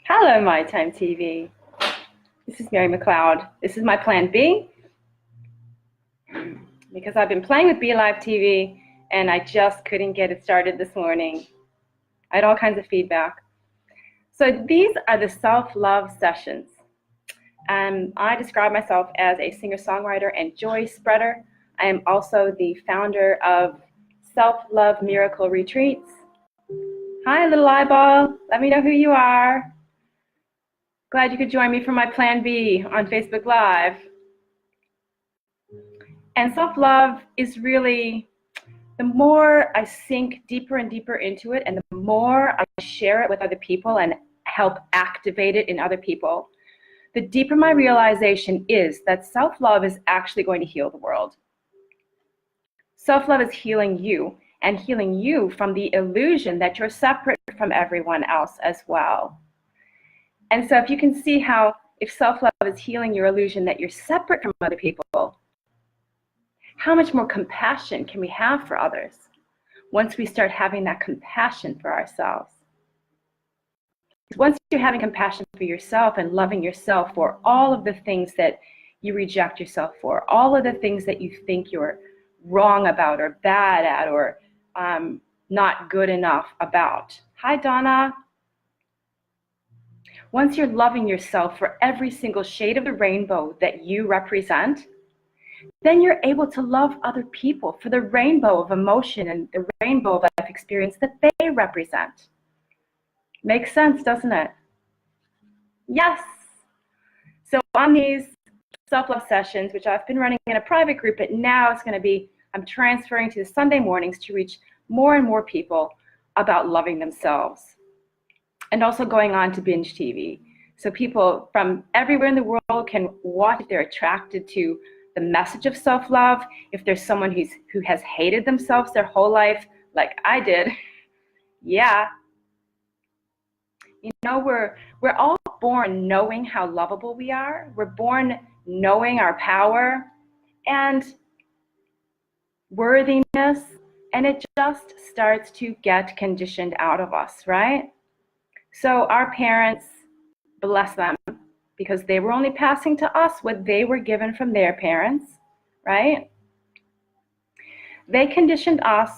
Hello, My Time TV. This is Mary McLeod. This is my plan B because I've been playing with BeLive TV and I just couldn't get it started this morning. I had all kinds of feedback. So these are the self-love sessions. I describe myself as a singer-songwriter and joy spreader. I am also the founder of Self-Love Miracle Retreats. Hi, little eyeball. Let me know who you are. Glad you could join me for my Plan B on Facebook Live. And self-love is really, the more I sink deeper and deeper into it, and the more I share it with other people and help activate it in other people, the deeper my realization is that self-love is actually going to heal the world. Self-love is healing you, and healing you from the illusion that you're separate from everyone else as well. And so if you can see how, if self-love is healing your illusion that you're separate from other people, how much more compassion can we have for others once we start having that compassion for ourselves? Once you're having compassion for yourself and loving yourself for all of the things that you reject yourself for, all of the things that you think you're wrong about or bad at or not good enough about. Hi, Donna. Once you're loving yourself for every single shade of the rainbow that you represent, then you're able to love other people for the rainbow of emotion and the rainbow of life experience that they represent. Makes sense, doesn't it? Yes. So on these self-love sessions, which I've been running in a private group, but now it's going to be, I'm transferring to the Sunday mornings to reach more and more people about loving themselves. And also going on to binge TV. So people from everywhere in the world can watch if they're attracted to the message of self-love. If there's someone who has hated themselves their whole life, like I did, yeah. You know, we're all born knowing how lovable we are. We're born knowing our power and worthiness, and it just starts to get conditioned out of us, right? So our parents, bless them, because they were only passing to us what they were given from their parents, right? They conditioned us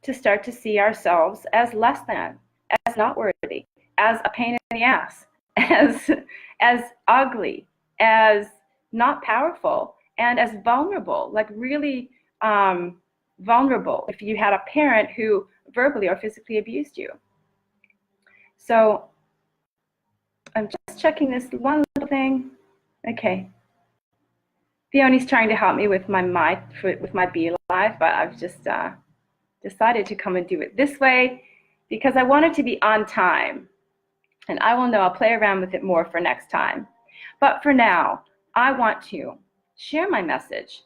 to start to see ourselves as less than, as not worthy, as a pain in the ass, as ugly, as not powerful, and as vulnerable, like really vulnerable if you had a parent who verbally or physically abused you. So I'm just checking this one little thing. Okay. Fiona's trying to help me with my BeLive, but I've just decided to come and do it this way because I want it to be on time. And I will know, I'll play around with it more for next time. But for now, I want to share my message,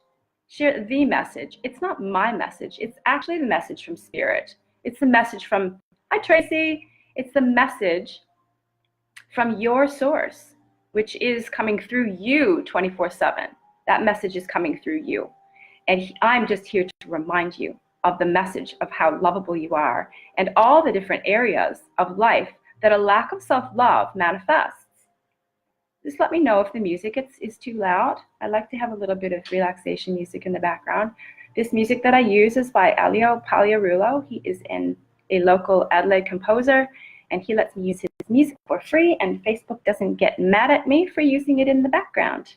share the message. It's not my message. It's actually the message from Spirit. It's the message from, hi Tracy, it's the message from your source, which is coming through you 24/7. That message is coming through you. And I'm just here to remind you of the message of how lovable you are and all the different areas of life that a lack of self-love manifests. Just let me know if the music is too loud. I like to have a little bit of relaxation music in the background. This music that I use is by Elio Pagliarulo. He is a local Adelaide composer, and he lets me use his music for free, and Facebook doesn't get mad at me for using it in the background.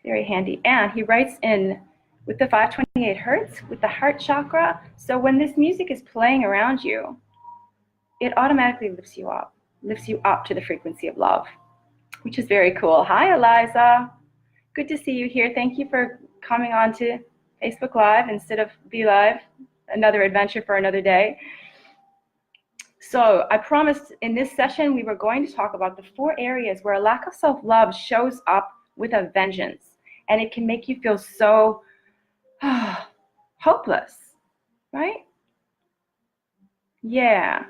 Very handy. And he writes in with the 528 hertz, with the heart chakra. So when this music is playing around you, it automatically lifts you up to the frequency of love, which is very cool. Hi, Eliza. Good to see you here. Thank you for coming on to Facebook Live instead of BeLive, another adventure for another day. So I promised in this session we were going to talk about the 4 areas where a lack of self-love shows up with a vengeance, and it can make you feel so hopeless, right? Yeah.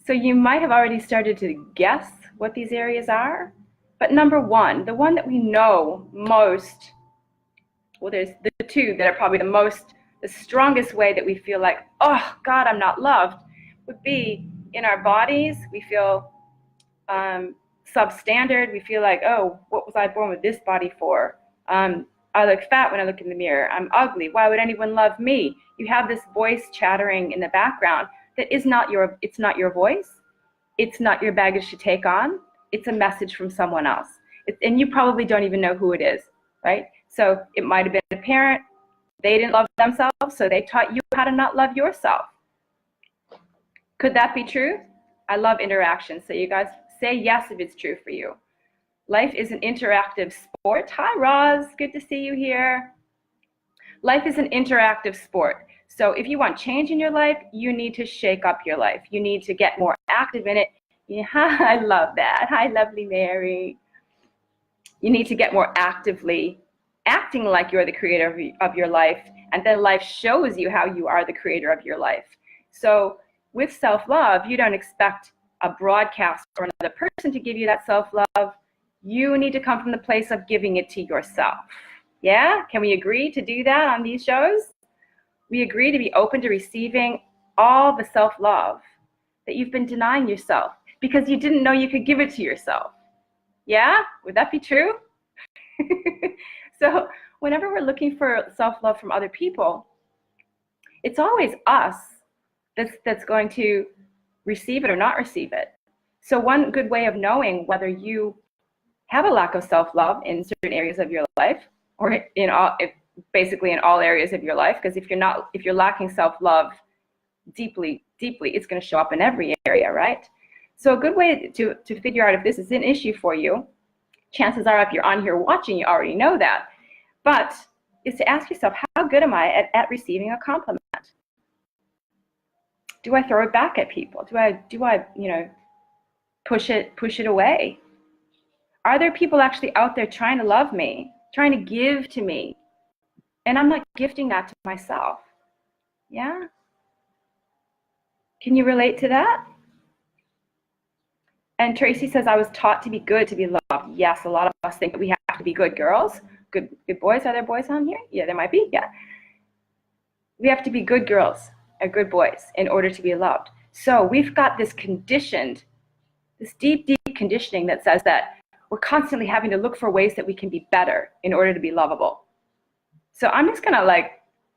So you might have already started to guess what these areas are, but number 1, the one that we know most, well, there's the 2 that are probably the strongest way that we feel like, oh God, I'm not loved. would be in our bodies. We feel substandard. We feel like, oh, what was I born with this body for? I look fat when I look in the mirror. I'm ugly. Why would anyone love me? You have this voice chattering in the background that is not your, it's not your voice. It's not your baggage to take on. It's a message from someone else. And you probably don't even know who it is, right? So it might have been a parent. They didn't love themselves, so they taught you how to not love yourself. Could that be true? I love interaction. So you guys say yes if it's true for you. Life is an interactive sport. Hi, Roz. Good to see you here. Life is an interactive sport. So if you want change in your life, you need to shake up your life. You need to get more active in it. Yeah, I love that. Hi, lovely Mary. You need to get more actively acting like you're the creator of your life, and then life shows you how you are the creator of your life. So with self-love, you don't expect a broadcast or another person to give you that self-love. You need to come from the place of giving it to yourself. Yeah? Can we agree to do that on these shows? We agree to be open to receiving all the self-love that you've been denying yourself because you didn't know you could give it to yourself. Yeah? Would that be true? So whenever we're looking for self-love from other people, it's always us that's going to receive it or not receive it. So one good way of knowing whether you have a lack of self-love in certain areas of your life, or basically in all areas of your life, because if you're lacking self-love deeply, it's going to show up in every area, right? So a good way to figure out if this is an issue for you, chances are if you're on here watching, you already know that, but is to ask yourself, how good am I at receiving a compliment? Do I throw it back at people? Do I push it away? Are there people actually out there trying to love me, trying to give to me, and I'm not gifting that to myself? Yeah? Can you relate to that? And Tracy says, I was taught to be good, to be loved. Yes, a lot of us think that we have to be good girls, good boys. Are there boys on here? Yeah, there might be, yeah. We have to be good girls or good boys in order to be loved. So we've got this deep conditioning that says that we're constantly having to look for ways that we can be better in order to be lovable. So I'm just gonna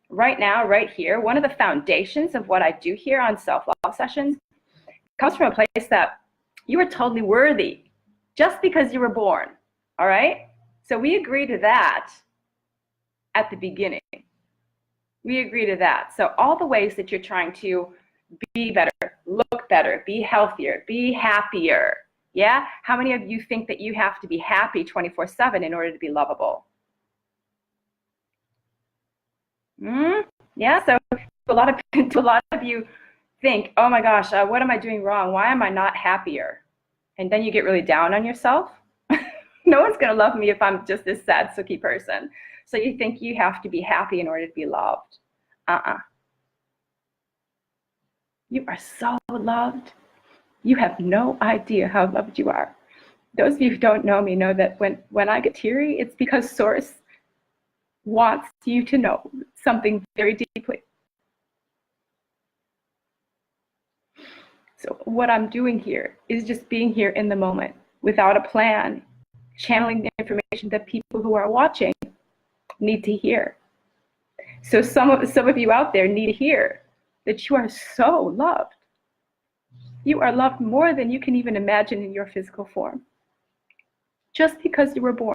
right now, right here, one of the foundations of what I do here on self-love sessions comes from a place that you are totally worthy just because you were born, all right? So we agree to that at the beginning. We agree to that. So all the ways that you're trying to be better, look better, be healthier, be happier, yeah? How many of you think that you have to be happy 24/7 in order to be lovable? Yeah, so a lot of you think, oh my gosh, what am I doing wrong? Why am I not happier? And then you get really down on yourself. No one's going to love me if I'm just this sad, sucky person. So you think you have to be happy in order to be loved. You are so loved. You have no idea how loved you are. Those of you who don't know me know that when I get teary, it's because Source wants you to know something very deeply. So what I'm doing here is just being here in the moment without a plan, channeling the information that people who are watching need to hear. So some of you out there need to hear that you are so loved. You are loved more than you can even imagine in your physical form. Just because you were born,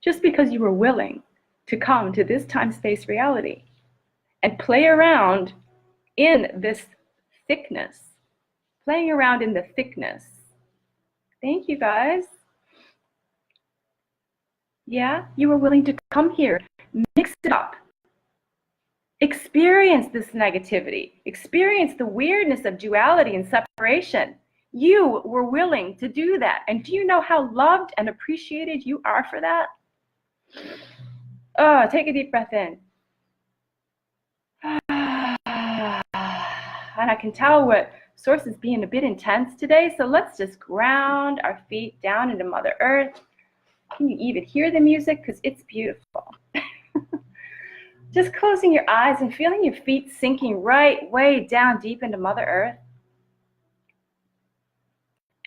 just because you were willing to come to this time-space reality and play around in this thickness, playing around in the thickness. Thank you, guys. Yeah, you were willing to come here, mix it up, experience this negativity, experience the weirdness of duality and separation. You were willing to do that. And do you know how loved and appreciated you are for that? Oh, take a deep breath in. And I can tell what Source is being a bit intense today, so let's just ground our feet down into Mother Earth. Can you even hear the music? Because it's beautiful. Just closing your eyes and feeling your feet sinking right way down deep into Mother Earth.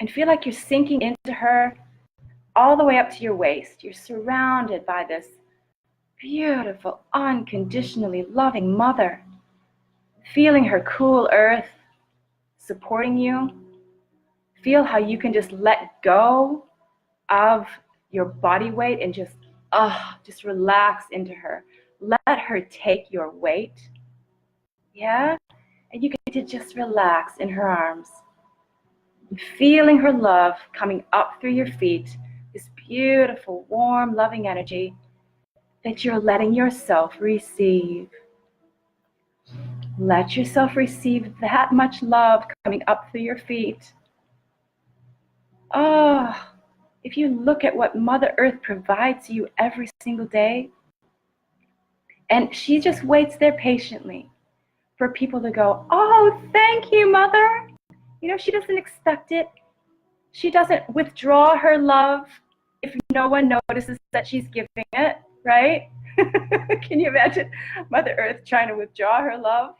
and feel like you're sinking into her all the way up to your waist. You're surrounded by this beautiful, unconditionally loving mother, feeling her cool earth supporting you. Feel how you can just let go of your body weight and just relax into her. Let her take your weight. Yeah? And you get to just relax in her arms. Feeling her love coming up through your feet, this beautiful, warm, loving energy that you're letting yourself receive. Let yourself receive that much love coming up through your feet. Oh, if you look at what Mother Earth provides you every single day, and she just waits there patiently for people to go, oh, thank you, Mother. You know, she doesn't expect it. She doesn't withdraw her love if no one notices that she's giving it, right? Can you imagine Mother Earth trying to withdraw her love?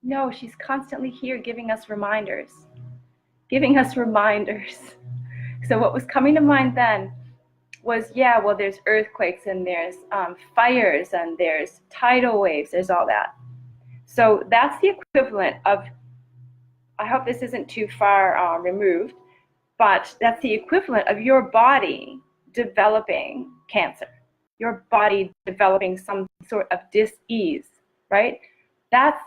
No, she's constantly here giving us reminders. So what was coming to mind then was, yeah, well, there's earthquakes and there's fires and there's tidal waves, there's all that. So that's the equivalent of, I hope this isn't too far removed, but that's the equivalent of your body developing cancer, your body developing some sort of dis-ease, right? That's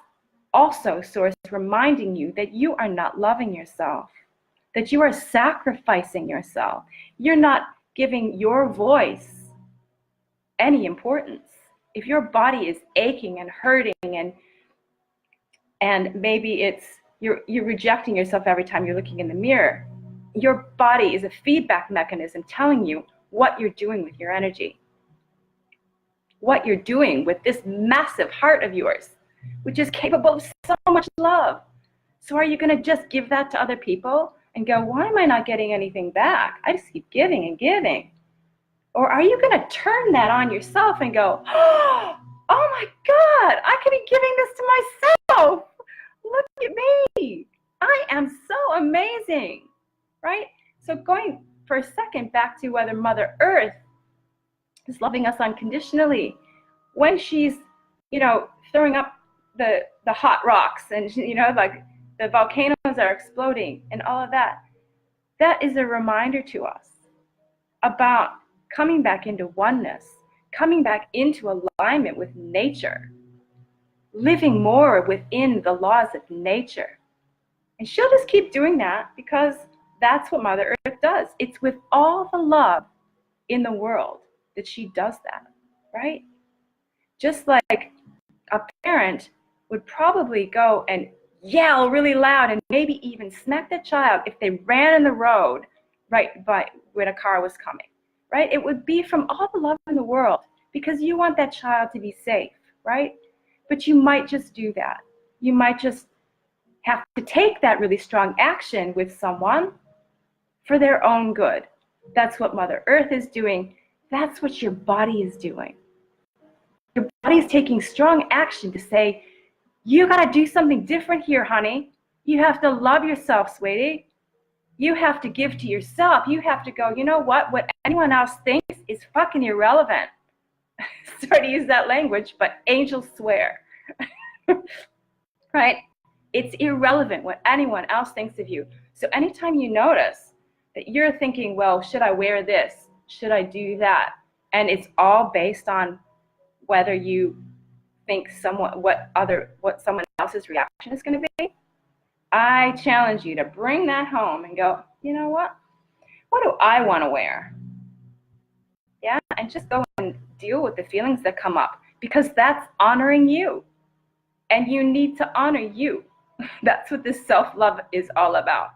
also source reminding you that you are not loving yourself, that you are sacrificing yourself. You're not giving your voice any importance. If your body is aching and hurting and maybe it's you're rejecting yourself every time you're looking in the mirror, your body is a feedback mechanism telling you what you're doing with your energy, what you're doing with this massive heart of yours, which is capable of so much love. So are you going to just give that to other people and go, why am I not getting anything back? I just keep giving and giving. Or are you going to turn that on yourself and go, oh my God, I could be giving this to myself. Look at me. I am so amazing, right? So going for a second back to whether Mother Earth is loving us unconditionally, when she's, throwing up the hot rocks and, like the volcanoes are exploding and all of that, that is a reminder to us about coming back into oneness, coming back into alignment with nature, living more within the laws of nature. And she'll just keep doing that because that's what Mother Earth does. It's with all the love in the world that she does that, right? Just like a parent would probably go and yell really loud and maybe even smack the child if they ran in the road right by when a car was coming, right? It would be from all the love in the world because you want that child to be safe, right? But you might just do that. You might just have to take that really strong action with someone for their own good. That's what Mother Earth is doing. That's what your body is doing. Your body is taking strong action to say, you got to do something different here, honey. You have to love yourself, sweetie. You have to give to yourself. You have to go, you know what? What anyone else thinks is fucking irrelevant. Sorry to use that language, but angels swear. Right? It's irrelevant what anyone else thinks of you. So anytime you notice that you're thinking, well, should I wear this? Should I do that? And it's all based on whether you think what someone else's reaction is going to be. I challenge you to bring that home and go, you know what? What do I want to wear? Yeah, and just go and deal with the feelings that come up because that's honoring you. And you need to honor you. That's what this self-love is all about.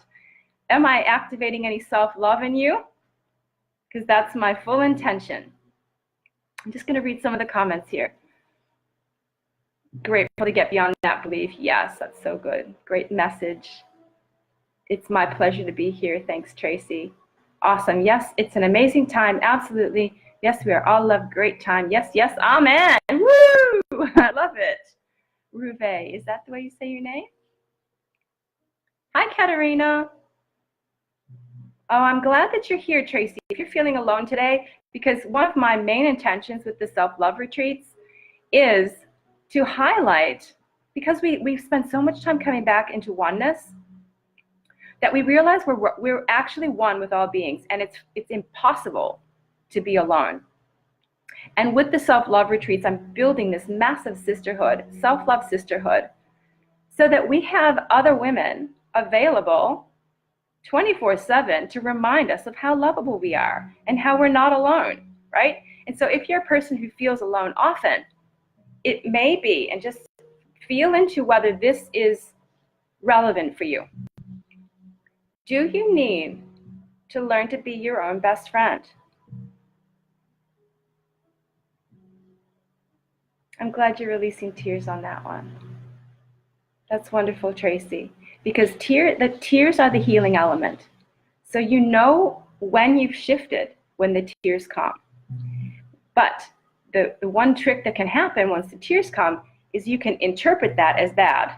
Am I activating any self-love in you? Because that's my full intention. I'm just going to read some of the comments here. Grateful to get beyond that belief. Yes, that's so good. Great message. It's my pleasure to be here. Thanks, Tracy. Awesome. Yes, it's an amazing time. Absolutely. Yes, we are all love. Great time. Yes, yes. Amen. Woo! I love it. Ruve, is that the way you say your name? Hi, Katerina. Oh, I'm glad that you're here, Tracy. If you're feeling alone today, because one of my main intentions with the self-love retreats is to highlight, because we've spent so much time coming back into oneness, that we realize we're actually one with all beings, and it's impossible to be alone. And with the self-love retreats, I'm building this massive sisterhood, self-love sisterhood, so that we have other women available 24/7 to remind us of how lovable we are and how we're not alone, right? And so if you're a person who feels alone often, it may be, and just feel into whether this is relevant for you. Do you need to learn to be your own best friend? I'm glad you're releasing tears on that one. That's wonderful, Tracy, because the tears are the healing element. So you know when you've shifted when the tears come. But the one trick that can happen once the tears come is you can interpret that as bad.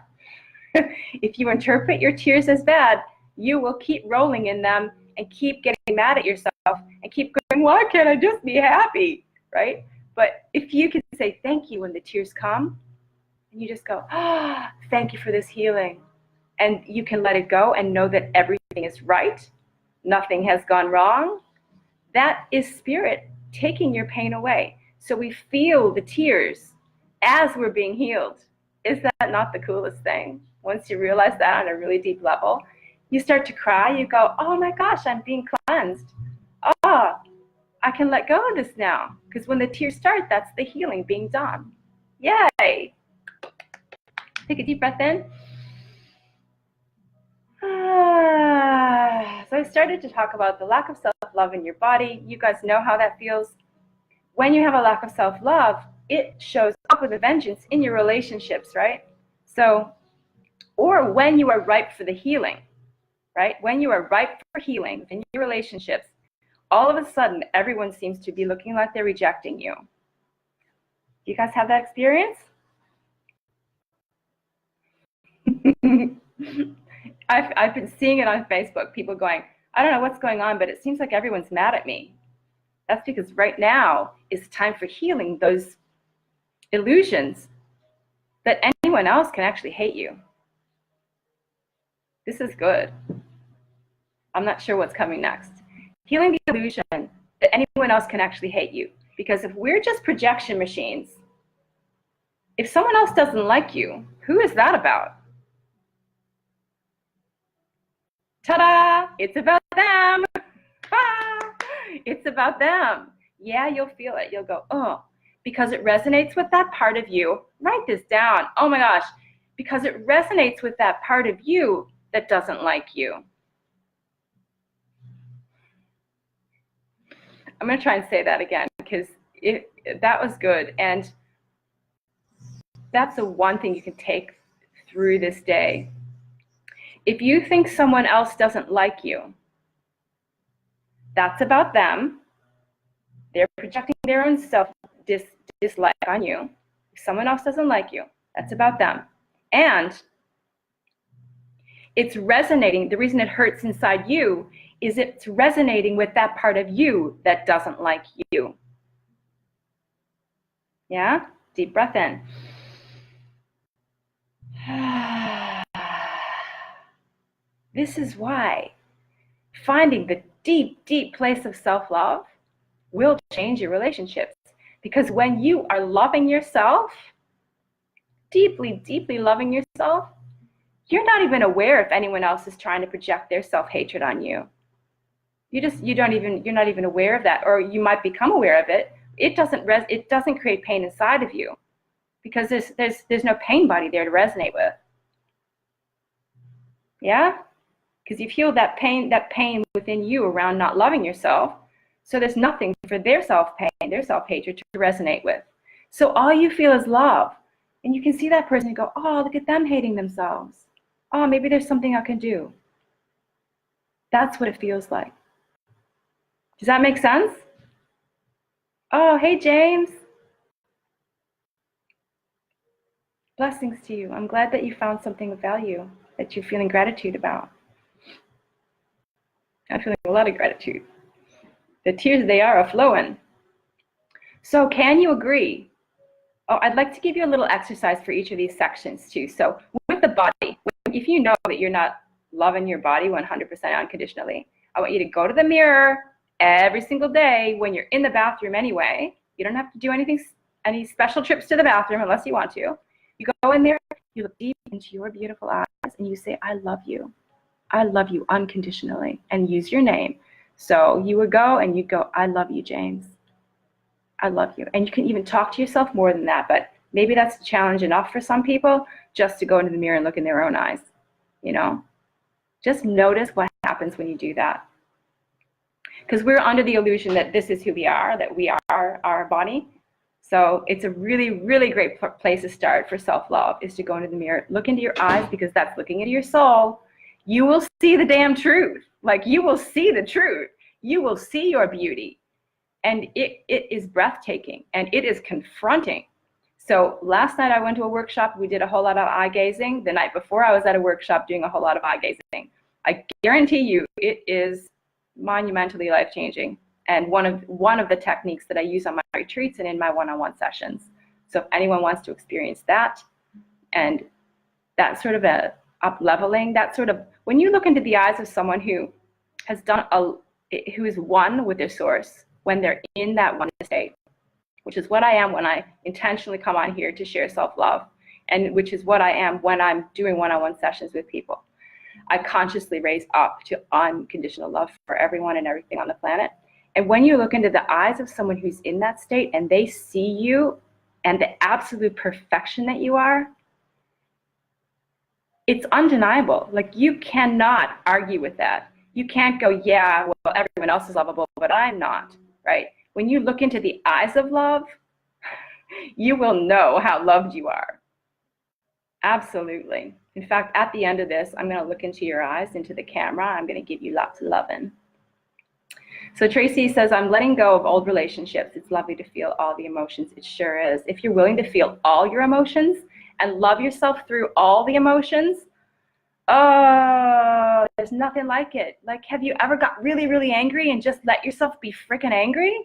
If you interpret your tears as bad, you will keep rolling in them and keep getting mad at yourself and keep going, why can't I just be happy, right? But if you can say thank you when the tears come, and you just go, ah, oh, thank you for this healing. And you can let it go and know that everything is right. Nothing has gone wrong. That is spirit taking your pain away. So we feel the tears as we're being healed. Is that not the coolest thing? Once you realize that on a really deep level, you start to cry. You go, oh my gosh, I'm being cleansed. Oh, I can let go of this now. Because when the tears start, that's the healing being done. Yay. Take a deep breath in. So I started to talk about the lack of self-love in your body. You guys know how that feels. When you have a lack of self-love, it shows up with a vengeance in your relationships, right? So, or when you are ripe for the healing, right? When you are ripe for healing in your relationships, all of a sudden, everyone seems to be looking like they're rejecting you. Do you guys have that experience? I've been seeing it on Facebook, people going, I don't know what's going on, but it seems like everyone's mad at me. That's because right now is time for healing those illusions that anyone else can actually hate you. This is good. I'm not sure what's coming next. Healing the illusion that anyone else can actually hate you. Because if we're just projection machines, if someone else doesn't like you, who is that about? Ta-da! It's about them. It's about them. Yeah, you'll feel it. You'll go, oh, because it resonates with that part of you. Write this down. Oh my gosh. Because it resonates with that part of you that doesn't like you. I'm going to try and say that again because that was good. And that's the one thing you can take through this day. If you think someone else doesn't like you, that's about them. They're projecting their own dislike on you. If someone else doesn't like you, that's about them. And it's resonating. The reason it hurts inside you is it's resonating with that part of you that doesn't like you. Yeah? Deep breath in. This is why finding the deep, deep place of self-love will change your relationships. Because when you are loving yourself, deeply, deeply loving yourself, you're not even aware if anyone else is trying to project their self-hatred on you. You're not even aware of that, or you might become aware of it. It doesn't create pain inside of you because there's no pain body there to resonate with. Yeah? Because you've healed that pain within you around not loving yourself. So there's nothing for their self-pain, their self-hatred to resonate with. So all you feel is love. And you can see that person and go, oh, look at them hating themselves. Oh, maybe there's something I can do. That's what it feels like. Does that make sense? Oh, hey, James. Blessings to you. I'm glad that you found something of value that you're feeling gratitude about. I'm feeling a lot of gratitude. The tears, they are flowing. So can you agree? Oh, I'd like to give you a little exercise for each of these sections too. So with the body, if you know that you're not loving your body 100% unconditionally, I want you to go to the mirror every single day when you're in the bathroom anyway. You don't have to do any special trips to the bathroom unless you want to. You go in there, you look deep into your beautiful eyes, and you say, I love you. I love you unconditionally, and use your name. So you would go and you'd go, I love you, James. I love you. And you can even talk to yourself more than that, but maybe that's a challenge enough for some people just to go into the mirror and look in their own eyes, you know? Just notice what happens when you do that. Because we're under the illusion that this is who we are, that we are our body. So it's a really, really great place to start for self-love, is to go into the mirror, look into your eyes, because that's looking into your soul. You will see the damn truth. Like, you will see the truth. You will see your beauty. And it is breathtaking, and it is confronting. So last night I went to a workshop. We did a whole lot of eye gazing. The night before I was at a workshop doing a whole lot of eye gazing. I guarantee you it is monumentally life-changing, and one of the techniques that I use on my retreats and in my one-on-one sessions. So if anyone wants to experience that, and that sort of a up-leveling, that sort of, when you look into the eyes of someone who has who is one with their source, when they're in that one state, which is what I am when I intentionally come on here to share self-love, and which is what I am when I'm doing one-on-one sessions with people. I consciously raise up to unconditional love for everyone and everything on the planet. And when you look into the eyes of someone who's in that state and they see you and the absolute perfection that you are, it's undeniable. Like, you cannot argue with that. You can't go, yeah, well, everyone else is lovable, but I'm not, right? When you look into the eyes of love, you will know how loved you are. Absolutely. In fact, at the end of this, I'm going to look into your eyes, into the camera. I'm going to give you lots of loving. So Tracy says, I'm letting go of old relationships. It's lovely to feel all the emotions. It sure is. If you're willing to feel all your emotions and love yourself through all the emotions, oh, there's nothing like it. Like, have you ever got really, really angry and just let yourself be freaking angry?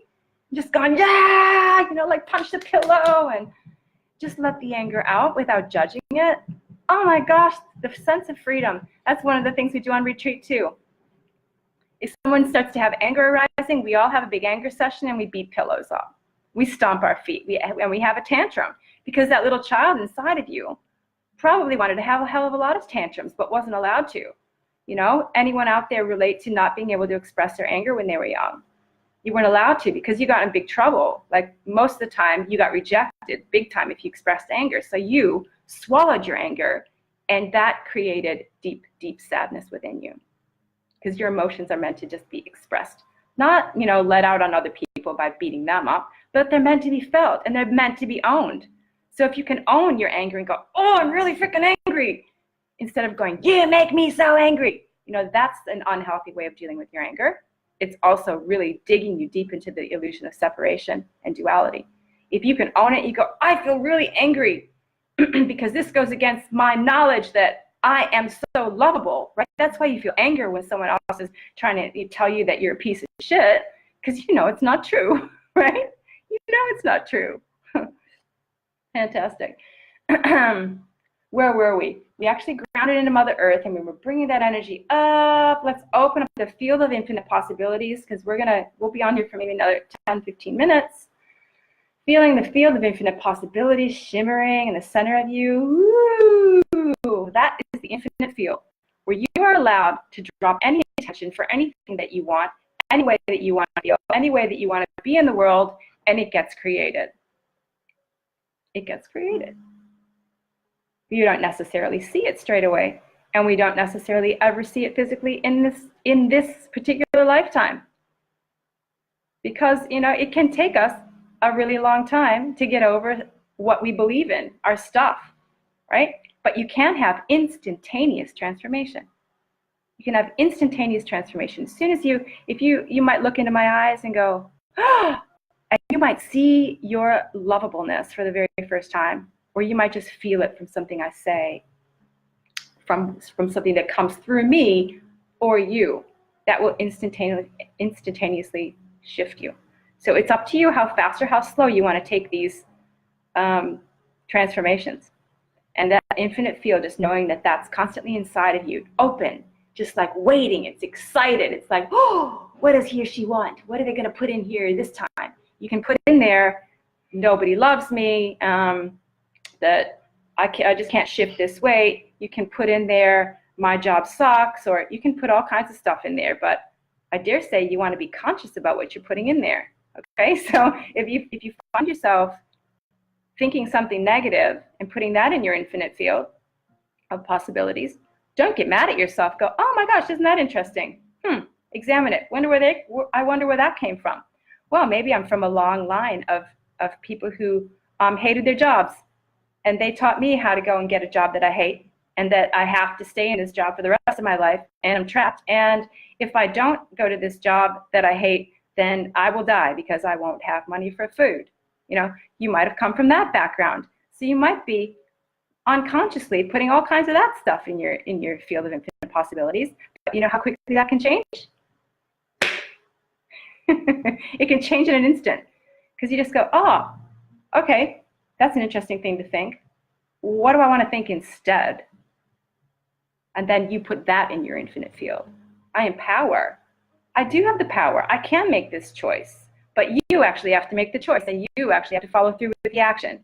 Just gone, yeah, you know, like punch the pillow and just let the anger out without judging it. Oh my gosh, the sense of freedom. That's one of the things we do on retreat too. If someone starts to have anger arising, we all have a big anger session and we beat pillows off. We stomp our feet and we have a tantrum, because that little child inside of you probably wanted to have a hell of a lot of tantrums but wasn't allowed to. You know, anyone out there relate to not being able to express their anger when they were young? You weren't allowed to because you got in big trouble. Like, most of the time you got rejected big time if you expressed anger. So you swallowed your anger, and that created deep, deep sadness within you, because your emotions are meant to just be expressed, not, you know, let out on other people by beating them up, but they're meant to be felt and they're meant to be owned. So if you can own your anger and go, oh, I'm really freaking angry, instead of going, you make me so angry, you know, that's an unhealthy way of dealing with your anger. It's also really digging you deep into the illusion of separation and duality. If you can own it, you go, I feel really angry because this goes against my knowledge that I am so lovable, right? That's why you feel anger when someone else is trying to tell you that you're a piece of shit, because you know it's not true, right? You know it's not true. Fantastic. Where were we? We actually grounded into Mother Earth, and we were bringing that energy up. Let's open up the field of infinite possibilities, because we'll be on here for maybe another 10, 15 minutes. Feeling the field of infinite possibilities shimmering in the center of you. Ooh, that is the infinite field, where you are allowed to drop any attention for anything that you want, any way that you want to feel, any way that you want to be in the world, and it gets created. It gets created. You don't necessarily see it straight away, and we don't necessarily ever see it physically in this particular lifetime, because, you know, it can take us a really long time to get over what we believe in, our stuff, right? But you can have instantaneous transformation. You can have instantaneous transformation. As soon as you might look into my eyes and go, oh, and you might see your lovableness for the very first time, or you might just feel it from something I say, from something that comes through me or you. that will instantaneously shift you. So it's up to you how fast or how slow you want to take these transformations. And that infinite field, just knowing that that's constantly inside of you, open, just like waiting. It's excited. It's like, oh, what does he or she want? What are they going to put in here this time? You can put in there, nobody loves me, that I just can't shift this way. You can put in there, my job sucks, or you can put all kinds of stuff in there. But I dare say you want to be conscious about what you're putting in there. Okay, so if you find yourself thinking something negative and putting that in your infinite field of possibilities, don't get mad at yourself. Go, oh my gosh, isn't that interesting? Examine it. I wonder where that came from. Well, maybe I'm from a long line of people who hated their jobs, and they taught me how to go and get a job that I hate, and that I have to stay in this job for the rest of my life, and I'm trapped. And if I don't go to this job that I hate, then I will die because I won't have money for food. You know, you might have come from that background, so you might be unconsciously putting all kinds of that stuff in your field of infinite possibilities. But you know how quickly that can change? It can change in an instant, because you just go, oh, okay, that's an interesting thing to think. What do I want to think instead? And then you put that in your infinite field. I am power. I do have the power. I can make this choice. But you actually have to make the choice, and you actually have to follow through with the action.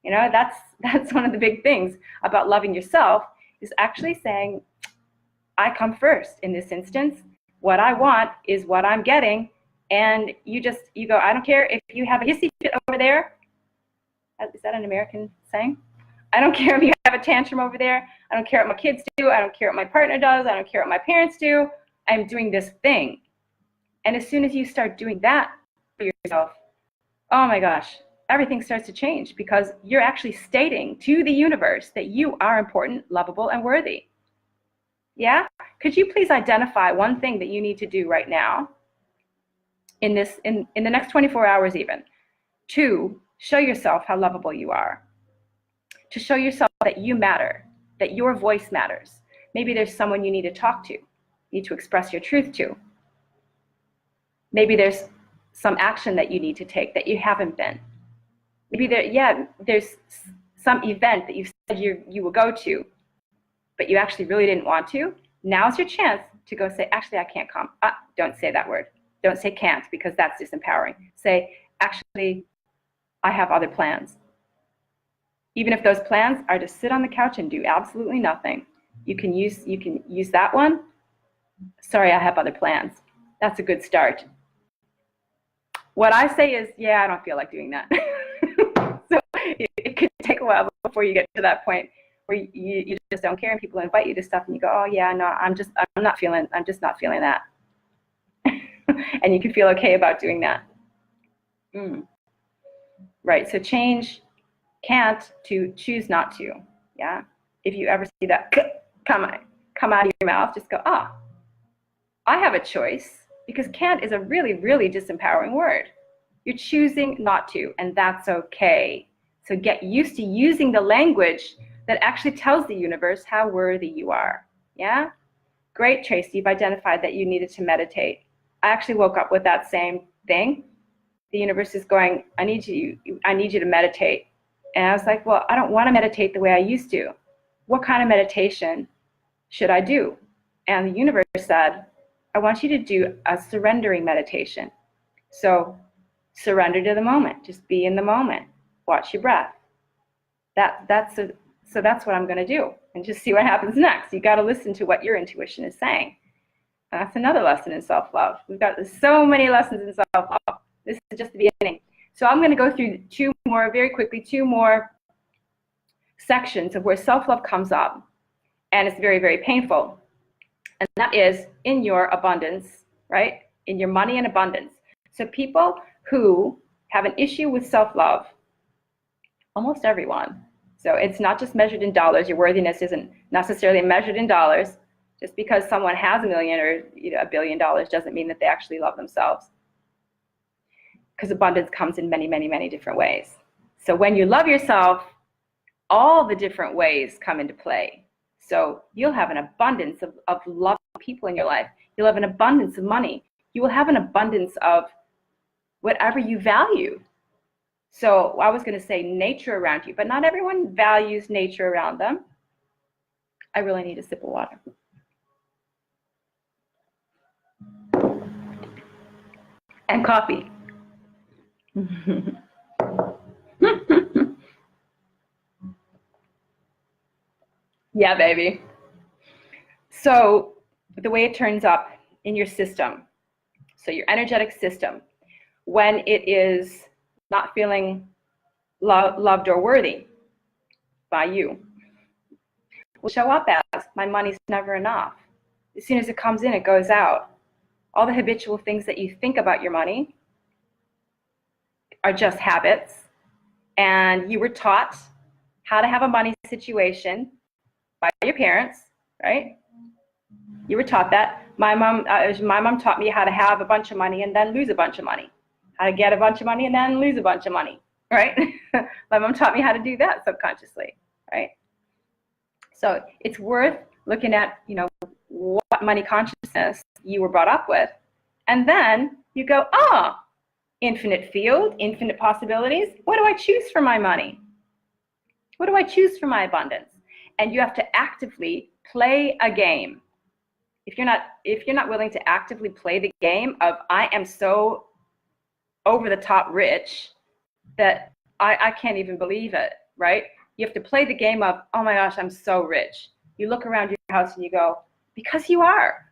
You know, that's one of the big things about loving yourself, is actually saying, I come first in this instance. What I want is what I'm getting. And you go, I don't care if you have a hissy fit over there. Is that an American saying? I don't care if you have a tantrum over there. I don't care what my kids do. I don't care what my partner does. I don't care what my parents do. I'm doing this thing. And as soon as you start doing that for yourself, oh my gosh, everything starts to change, because you're actually stating to the universe that you are important, lovable, and worthy. Yeah? Could you please identify one thing that you need to do right now in the next 24 hours even, to show yourself how lovable you are, to show yourself that you matter, that your voice matters. Maybe there's someone you need to talk to, need to express your truth to. Maybe there's some action that you need to take that you haven't been. Maybe there's some event that you said you will go to, but you actually really didn't want to. Now's your chance to go say, actually, I can't come. Don't say that word. Don't say can't, because that's disempowering. Say, actually, I have other plans. Even if those plans are to sit on the couch and do absolutely nothing, you can use that one. Sorry, I have other plans. That's a good start. What I say is, yeah, I don't feel like doing that. So it could take a while before you get to that point where you just don't care, and people invite you to stuff, and you go, oh yeah, no, I'm just not feeling that. And you can feel okay about doing that. Right, so change can't to choose not to. Yeah, if you ever see that come out of your mouth, just go, I have a choice, because can't is a really, really disempowering word. You're choosing not to, and that's okay. So get used to using the language that actually tells the universe how worthy you are. Yeah? Great, Tracy, you've identified that you needed to meditate. I actually woke up with that same thing. The universe is going, I need you to meditate. And I was like, well, I don't want to meditate the way I used to. What kind of meditation should I do? And the universe said, I want you to do a surrendering meditation. So surrender to the moment. Just be in the moment. Watch your breath. So that's what I'm going to do, and just see what happens next. You got to listen to what your intuition is saying. And that's another lesson in self-love. We've got so many lessons in self-love. This is just the beginning. So I'm going to go through two more sections of where self-love comes up, and it's very, very painful. And that is in your abundance, right? In your money and abundance. So people who have an issue with self-love, almost everyone. So it's not just measured in dollars. Your worthiness isn't necessarily measured in dollars. Just because someone has $1 million or $1 billion doesn't mean that they actually love themselves. Because abundance comes in many, many, many different ways. So when you love yourself, all the different ways come into play. So you'll have an abundance of loving people in your life. You'll have an abundance of money. You will have an abundance of whatever you value. So I was going to say nature around you, but not everyone values nature around them. I really need a sip of water. And coffee. Yeah, baby. So the way it turns up in your system, so your energetic system, when it is not feeling loved or worthy by you, will show up as my money's never enough. As soon as it comes in, it goes out. All the habitual things that you think about your money are just habits, and you were taught how to have a money situation by your parents, right? You were taught that. My mom taught me how to have a bunch of money and then lose a bunch of money, how to get a bunch of money and then lose a bunch of money, right? My mom taught me how to do that subconsciously, right? So it's worth looking at, what money consciousness you were brought up with, and then you go, infinite field, infinite possibilities. What do I choose for my money? What do I choose for my abundance? And you have to actively play a game. If you're not willing to actively play the game of I am so over the top rich that I can't even believe it, right? You have to play the game of, oh my gosh, I'm so rich. You look around your house and you go, because you are.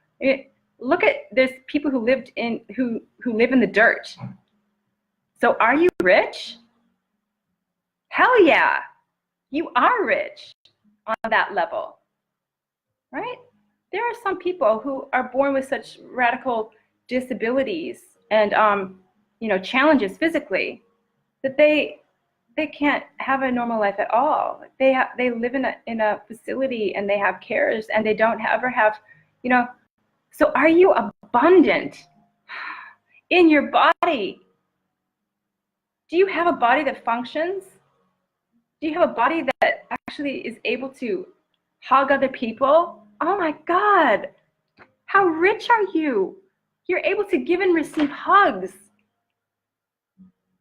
Look at, there's people who live in the dirt. So are you rich? Hell yeah, you are rich on that level, right? There are some people who are born with such radical disabilities and challenges physically that they can't have a normal life at all. They live in a facility and they have carers and they don't ever have, So are you abundant in your body? Do you have a body that functions? Do you have a body that actually is able to hug other people? Oh my God, how rich are you? You're able to give and receive hugs.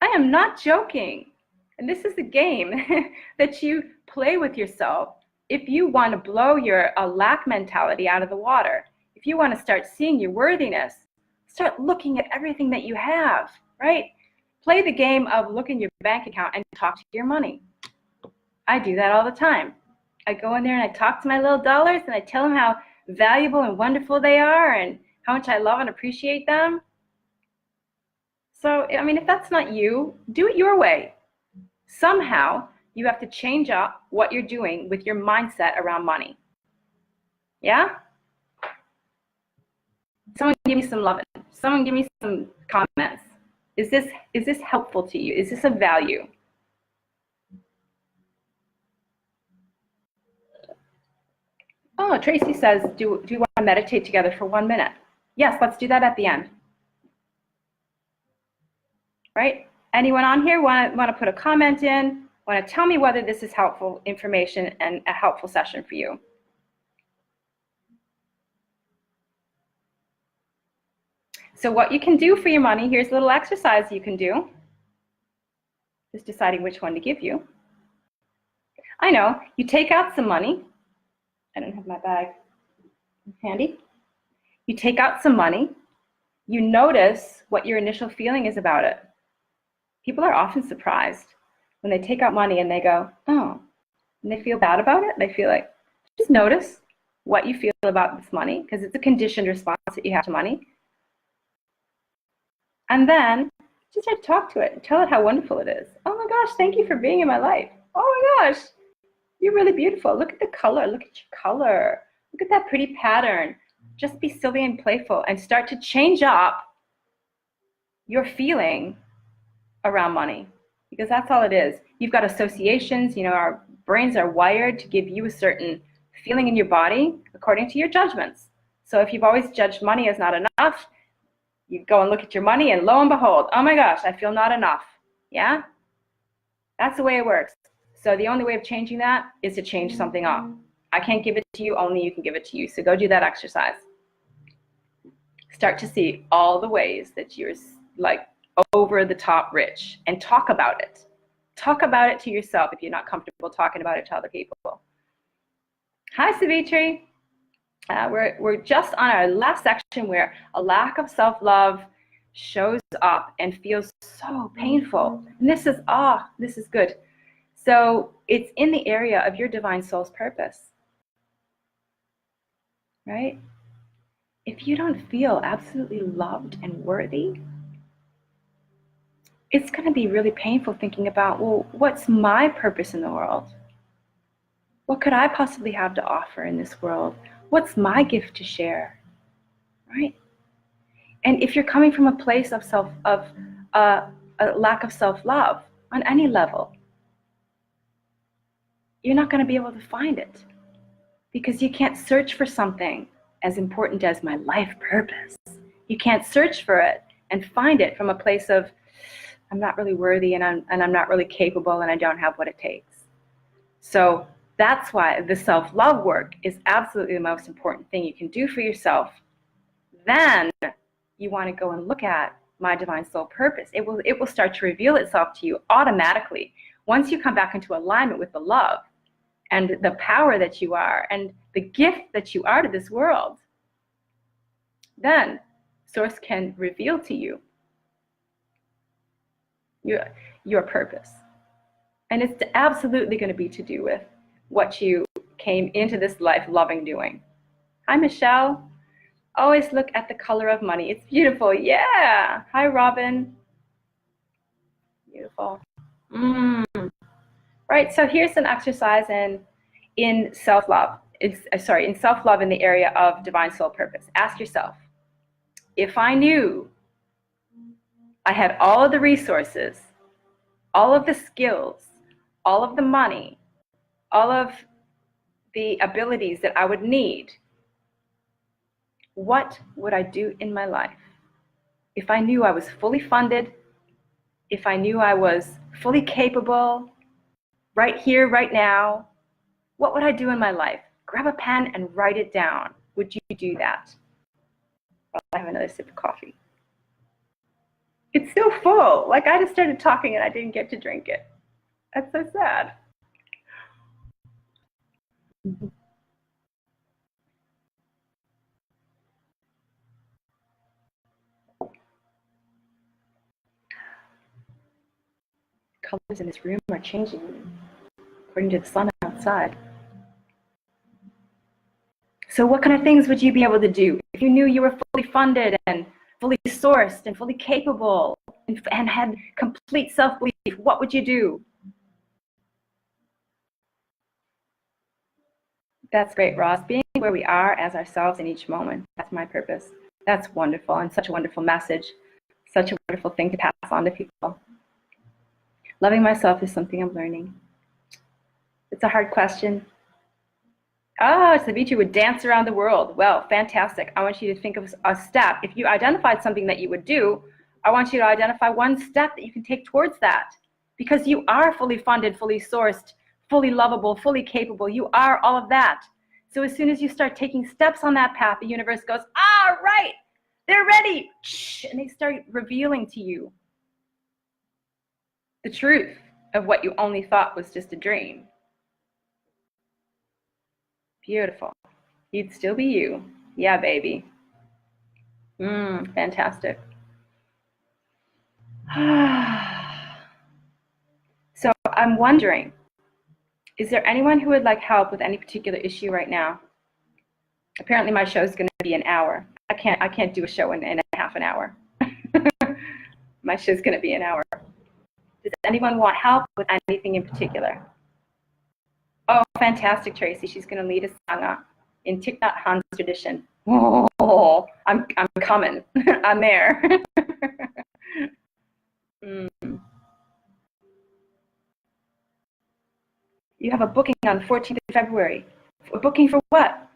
I am not joking. And this is the game that you play with yourself. If you want to blow your lack mentality out of the water, if you want to start seeing your worthiness, start looking at everything that you have, right? Play the game of look in your bank account and talk to your money. I do that all the time. I go in there and I talk to my little dollars and I tell them how valuable and wonderful they are and how much I love and appreciate them. So, if that's not you, do it your way. Somehow, you have to change up what you're doing with your mindset around money. Yeah? Someone give me some love. Someone give me some comments. Is this helpful to you? Is this of value? Oh, Tracy says, do you want to meditate together for 1 minute? Yes, let's do that at the end. Right? Anyone on here want to put a comment in? Want to tell me whether this is helpful information and a helpful session for you? So what you can do for your money, here's a little exercise you can do. Just deciding which one to give you. I know, you take out some money. I don't have my bag handy. You take out some money. You notice what your initial feeling is about it. People are often surprised when they take out money and they go, oh, and they feel bad about it. They feel like, just notice what you feel about this money because it's a conditioned response that you have to money. And then just start to talk to it and tell it how wonderful it is. Oh my gosh, thank you for being in my life. Oh my gosh, you're really beautiful. Look at the color. Look at your color. Look at that pretty pattern. Just be silly and playful and start to change up your feeling around money because that's all it is. You've got associations. Our brains are wired to give you a certain feeling in your body according to your judgments. So if you've always judged money as not enough, you go and look at your money and lo and behold, oh my gosh, I feel not enough. Yeah? That's the way it works. So the only way of changing that is to change something up. I can't give it to you, only you can give it to you. So go do that exercise. start to see all the ways that you're like over the top rich, and talk about it. Talk about it to yourself if you're not comfortable talking about it to other people. Hi, Savitri. We're just on our last section where a lack of self-love shows up and feels so painful. And this is good. So it's in the area of your divine soul's purpose, right? If you don't feel absolutely loved and worthy, it's going to be really painful thinking about, well, what's my purpose in the world? What could I possibly have to offer in this world? What's my gift to share, right? And if you're coming from a place of a lack of self-love on any level, you're not going to be able to find it, because you can't search for something as important as my life purpose. You can't search for it and find it from a place of, I'm not really worthy, and I'm not really capable, and I don't have what it takes. So that's why the self-love work is absolutely the most important thing you can do for yourself. Then you want to go and look at my divine soul purpose. It will start to reveal itself to you automatically once you come back into alignment with the love and the power that you are and the gift that you are to this world. Then Source can reveal to you your purpose. And it's absolutely going to be to do with what you came into this life loving doing. Hi, Michelle. Always look at the color of money. It's beautiful. Yeah. Hi, Robin. Beautiful. Right. So here's an exercise in self-love. In self-love in the area of divine soul purpose. Ask yourself, if I knew I had all of the resources, all of the skills, all of the money, all of the abilities that I would need, what would I do in my life? If I knew I was fully funded, if I knew I was fully capable, right here, right now, what would I do in my life? Grab a pen and write it down. Would you do that? I'll have another sip of coffee. It's so full. Like, I just started talking and I didn't get to drink it. That's so sad. Colors in this room are changing according to the sun outside. So what kind of things would you be able to do if you knew you were fully funded and fully sourced and fully capable and had complete self-belief? What would you do? That's great, Ross. Being where we are as ourselves in each moment. That's my purpose. That's wonderful, and such a wonderful message. Such a wonderful thing to pass on to people. Loving myself is something I'm learning. It's a hard question. Savitri would dance around the world. Well, fantastic. I want you to think of a step. If you identified something that you would do, I want you to identify one step that you can take towards that. Because you are fully funded, fully sourced, fully lovable, fully capable. You are all of that. So as soon as you start taking steps on that path, the universe goes, right, they're ready. And they start revealing to you the truth of what you only thought was just a dream. Beautiful. You'd still be you. Yeah, baby. Fantastic. So I'm wondering, is there anyone who would like help with any particular issue right now? Apparently my show is going to be an hour. I can't do a show in a half an hour. My show's going to be an hour. Does anyone want help with anything in particular? Oh, fantastic, Tracy. She's going to lead a sangha in Thich Nhat Hanh's tradition. Oh, I'm coming. I'm there. You have a booking on the 14th of February. A booking for what?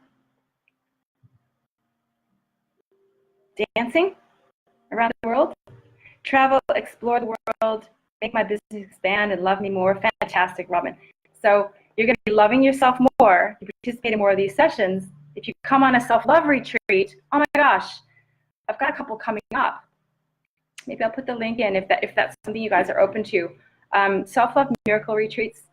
Dancing around the world? Travel, explore the world, make my business expand, and love me more. Fantastic, Robin. So you're going to be loving yourself more. You participate in more of these sessions. If you come on a self-love retreat, oh my gosh, I've got a couple coming up. Maybe I'll put the link in if that's something you guys are open to. Self-love miracle retreats.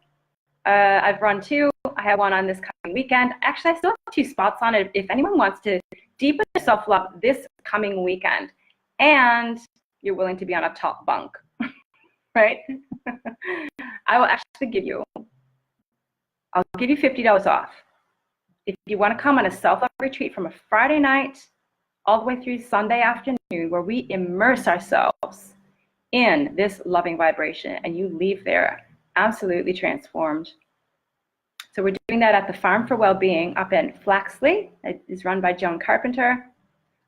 I've run 2. I have one on this coming weekend. Actually, I still have 2 spots on it if anyone wants to deepen their self-love this coming weekend, and you're willing to be on a top bunk, right? I'll give you $50 off. If you want to come on a self-love retreat from a Friday night all the way through Sunday afternoon, where we immerse ourselves in this loving vibration, and you leave there absolutely transformed. So we're doing that at the Farm for Wellbeing up in Flaxley. It is run by Joan Carpenter.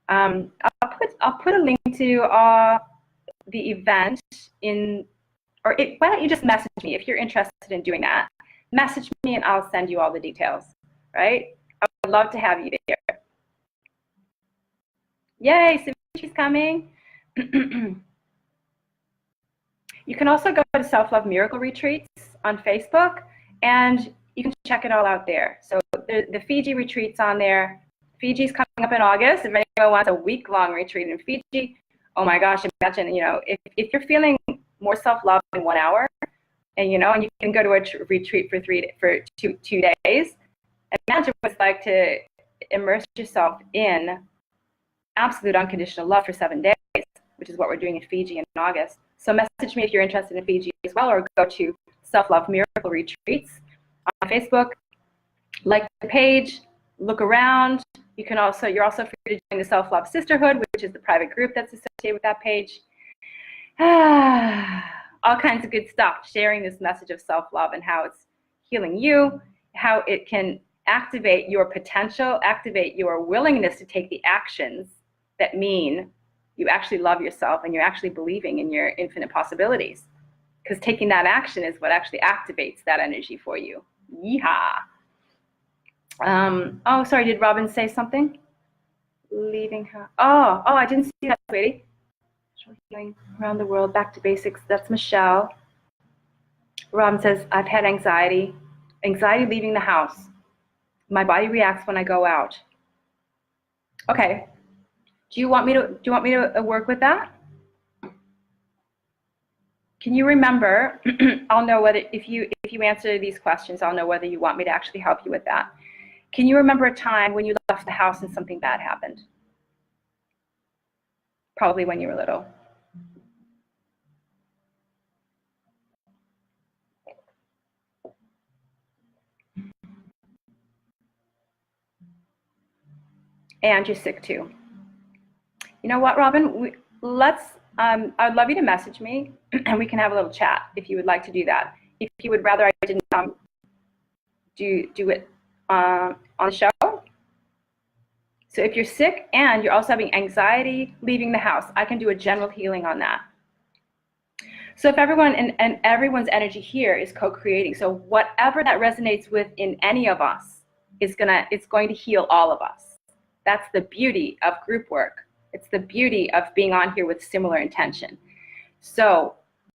I'll put a link to the event in, why don't you just message me if you're interested in doing that. Message me and I'll send you all the details, right? I would love to have you there. Yay, Savici's coming. You can also go to Self-Love Miracle Retreats on Facebook, and you can check it all out there. So the Fiji retreat's on there. Fiji's coming up in August. If anyone wants a week-long retreat in Fiji, oh my gosh, imagine, if you're feeling more self-love in 1 hour, and you can go to a retreat for 2 days, imagine what it's like to immerse yourself in absolute unconditional love for 7 days, which is what we're doing in Fiji in August. So message me if you're interested in Fiji as well, or go to Self-Love Miracle Retreats on Facebook, like the page, look around. You're also free to join the Self-Love Sisterhood, which is the private group that's associated with that page. All kinds of good stuff, sharing this message of self-love and how it's healing you, how it can activate your potential, activate your willingness to take the actions that mean you actually love yourself and you're actually believing in your infinite possibilities. Because taking that action is what actually activates that energy for you. Yeehaw. Oh, sorry, did Robin say something? Leaving her. Oh, I didn't see that, sweetie. Healing around the world, back to basics. That's Michelle. Robin says, I've had anxiety leaving the house. My body reacts when I go out. Okay. Do you want me to work with that? Can you remember? I'll know whether if you answer these questions, I'll know whether you want me to actually help you with that. Can you remember a time when you left the house and something bad happened? Probably when you were little. And you're sick too. You know what, Robin? I'd love you to message me, and we can have a little chat if you would like to do that. If you would rather I didn't do it on the show. So if you're sick and you're also having anxiety leaving the house, I can do a general healing on that. So if everyone and everyone's energy here is co-creating, so whatever that resonates with in any of us it's going to heal all of us. That's the beauty of group work. It's the beauty of being on here with similar intention. So